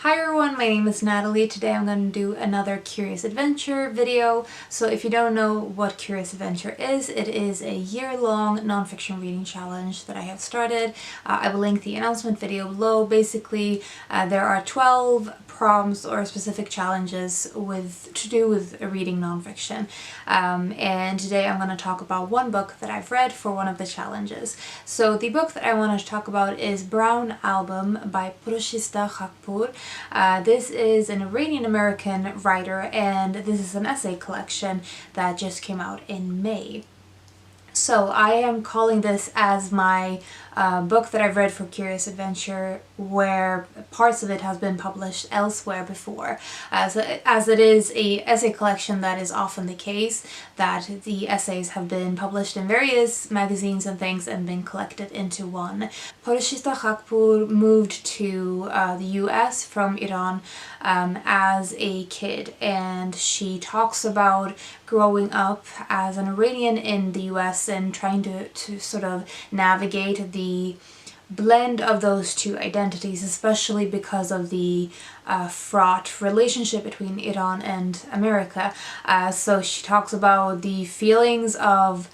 Hi everyone, my name is Natalie. Today I'm going to do another Curious Adventure video. So if you don't know what Curious Adventure is, it is a year-long nonfiction reading challenge that I have started. I will link the announcement video below. Basically, there are 12 prompts or specific challenges to do with reading nonfiction. And today I'm going to talk about one book that I've read for one of the challenges. So the book that I want to talk about is Brown Album by Porochista Khakpour. This is an Iranian-American writer, and this is an essay collection that just came out in May. So I am calling this as my book that I've read for Curious Adventure, where parts of it has been published elsewhere before. As it is a essay collection, that is often the case, that the essays have been published in various magazines and things and been collected into one. Porochista Khakpour moved to the US from Iran as a kid, and she talks about growing up as an Iranian in the US and trying to sort of navigate the blend of those two identities, especially because of the fraught relationship between Iran and America. So she talks about the feelings of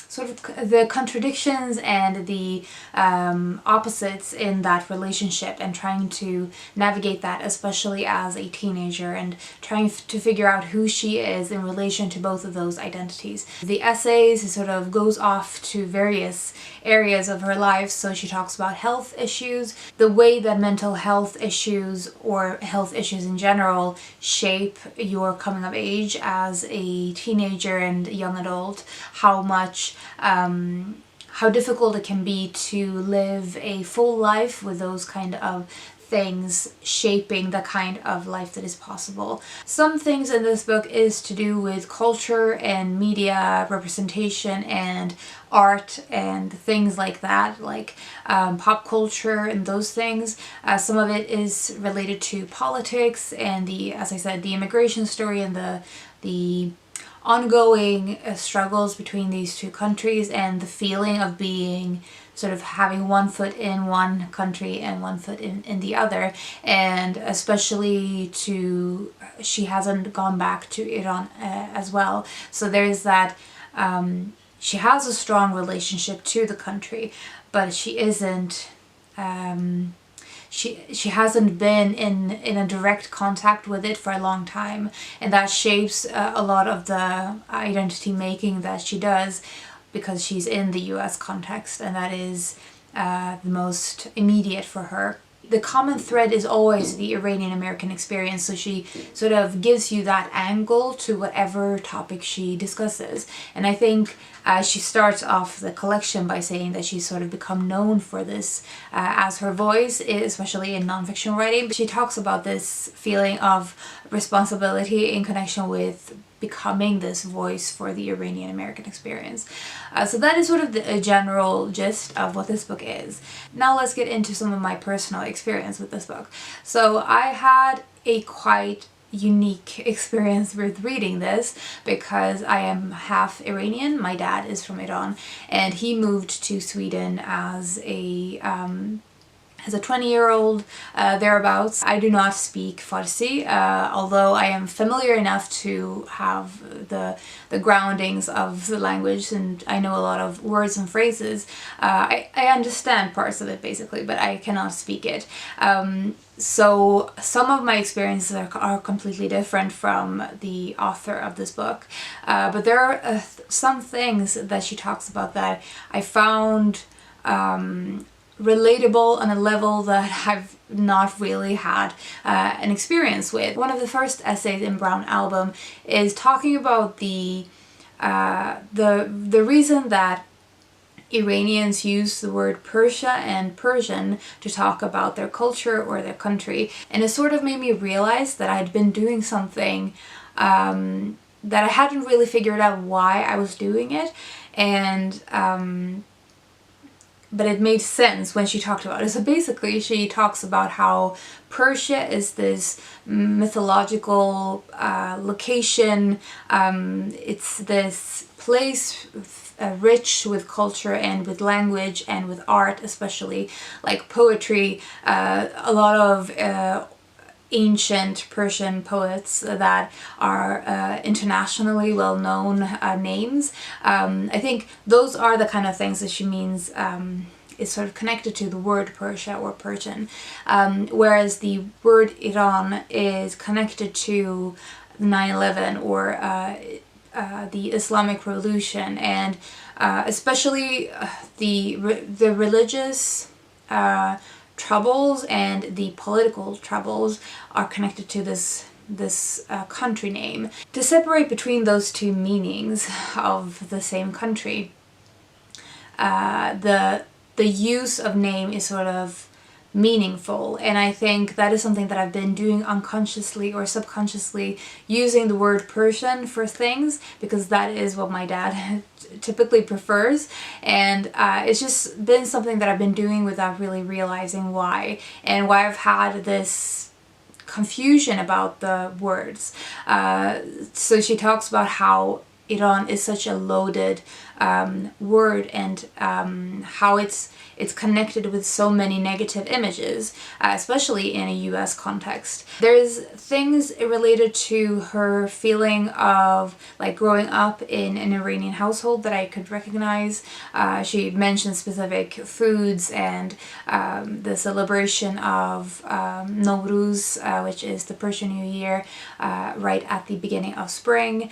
sort of the contradictions and the opposites in that relationship, and trying to navigate that, especially as a teenager, and trying to figure out who she is in relation to both of those identities. The essays sort of goes off to various areas of her life. So she talks about health issues, the way that mental health issues or health issues in general shape your coming of age as a teenager and young adult, how difficult it can be to live a full life with those kind of things shaping the kind of life that is possible. Some things in this book is to do with culture and media representation and art and things like that, like pop culture and those things. Some of it is related to politics and as I said, the immigration story and the ongoing struggles between these two countries, and the feeling of being sort of having one foot in one country and one foot in the other, and especially she hasn't gone back to Iran as well. So there's that, she has a strong relationship to the country, but she isn't she hasn't been in a direct contact with it for a long time, and that shapes a lot of the identity making that she does, because she's in the US context, and that is the most immediate for her. The common thread is always the Iranian-American experience, so she sort of gives you that angle to whatever topic she discusses. And I think she starts off the collection by saying that she's sort of become known for this as her voice, especially in nonfiction writing. She talks about this feeling of responsibility in connection with becoming this voice for the Iranian-American experience. So that is sort of the general gist of what this book is. Now let's get into some of my personal experience with this book. So I had a quite unique experience with reading this, because I am half Iranian. My dad is from Iran, and he moved to Sweden as a 20-year-old, thereabouts. I do not speak Farsi, although I am familiar enough to have the groundings of the language, and I know a lot of words and phrases. I understand parts of it basically, but I cannot speak it. So some of my experiences are completely different from the author of this book, but there are some things that she talks about that I found relatable on a level that I've not really had an experience with. One of the first essays in Brown Album is talking about the reason that Iranians use the word Persia and Persian to talk about their culture or their country, and it sort of made me realize that I'd been doing something that I hadn't really figured out why I was doing it, and but it made sense when she talked about it. So basically she talks about how Persia is this mythological location. It's this place rich with culture and with language and with art, especially like poetry. A lot of ancient Persian poets that are internationally well-known names. I think those are the kind of things that she means is sort of connected to the word Persia or Persian, whereas the word Iran is connected to 9/11 or the Islamic Revolution, and especially the religious troubles and the political troubles are connected to this country name. To separate between those two meanings of the same country, the use of name is sort of meaningful, and I think that is something that I've been doing unconsciously or subconsciously, using the word Persian for things because that is what my dad typically prefers, and it's just been something that I've been doing without really realizing why, and why I've had this confusion about the words. So she talks about how Iran is such a loaded word, and how it's connected with so many negative images, especially in a US context. There's things related to her feeling of like growing up in an Iranian household that I could recognize. She mentioned specific foods and the celebration of Nowruz, which is the Persian New Year, right at the beginning of spring.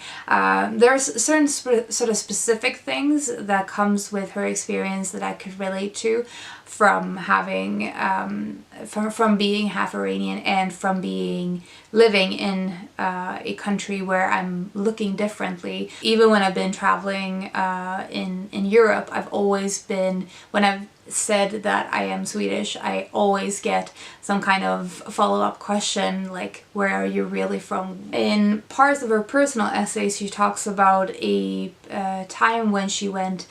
There's certain sort of specific things that comes with her experience that I could relate to, from having from being half Iranian and from living in a country where I'm looking differently. Even when I've been traveling in Europe, I've always been, when I've said that I am Swedish, I always get some kind of follow-up question like, where are you really from? In parts of her personal essays, she talks about a time when she went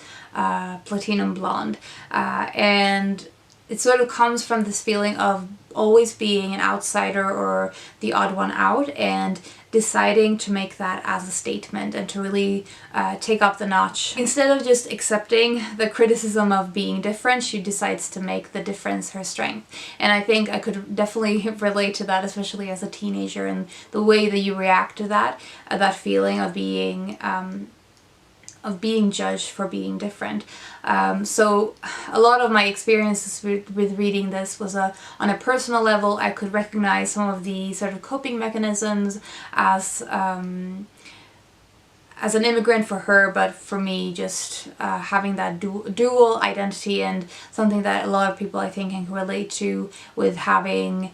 platinum blonde, and it sort of comes from this feeling of always being an outsider or the odd one out, and deciding to make that as a statement and to really take up the notch. Instead of just accepting the criticism of being different, she decides to make the difference her strength. And I think I could definitely relate to that, especially as a teenager, and the way that you react to that feeling of being judged for being different. So a lot of my experiences with reading this was on a personal level. I could recognize some of the sort of coping mechanisms as an immigrant for her, but for me just having that dual identity, and something that a lot of people I think can relate to, with having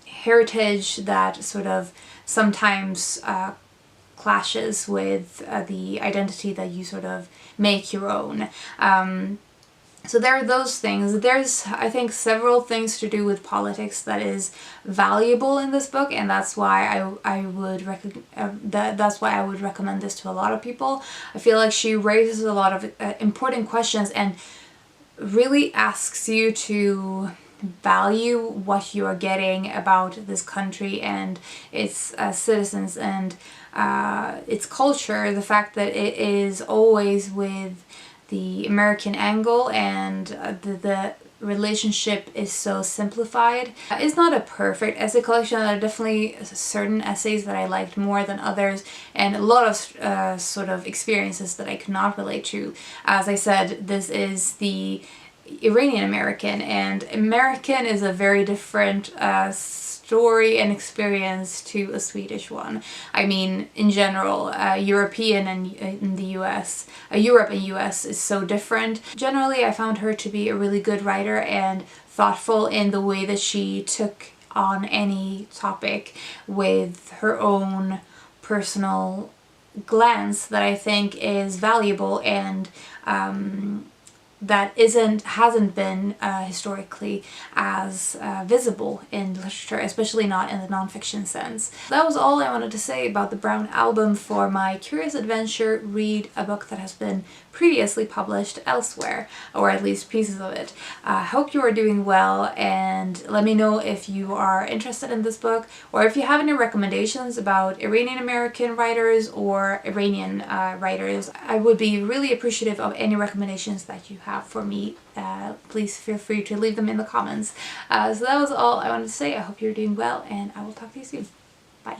heritage that sort of sometimes clashes with the identity that you sort of make your own. So there are those things. There's, I think, several things to do with politics that is valuable in this book, and that's why I would recommend this to a lot of people. I feel like she raises a lot of important questions and really asks you to value what you are getting about this country and its citizens and its culture. The fact that it is always with the American angle, and the relationship is so simplified. It's not a perfect essay collection. There are definitely certain essays that I liked more than others, and a lot of sort of experiences that I could not relate to. As I said, this is the Iranian American, and American is a very different story and experience to a Swedish one. I mean, in general, European and in the US, Europe and US is so different. Generally, I found her to be a really good writer and thoughtful in the way that she took on any topic with her own personal glance that I think is valuable, and that hasn't been historically as visible in literature, especially not in the nonfiction sense. That was all I wanted to say about the Brown album for my Curious Adventure read a book that has been previously published elsewhere, or at least pieces of it. I hope you are doing well, and let me know if you are interested in this book, or if you have any recommendations about Iranian American writers or Iranian writers. I would be really appreciative of any recommendations that you have for me. Please feel free to leave them in the comments. So that was all I wanted to say. I hope you're doing well, and I will talk to you soon. Bye.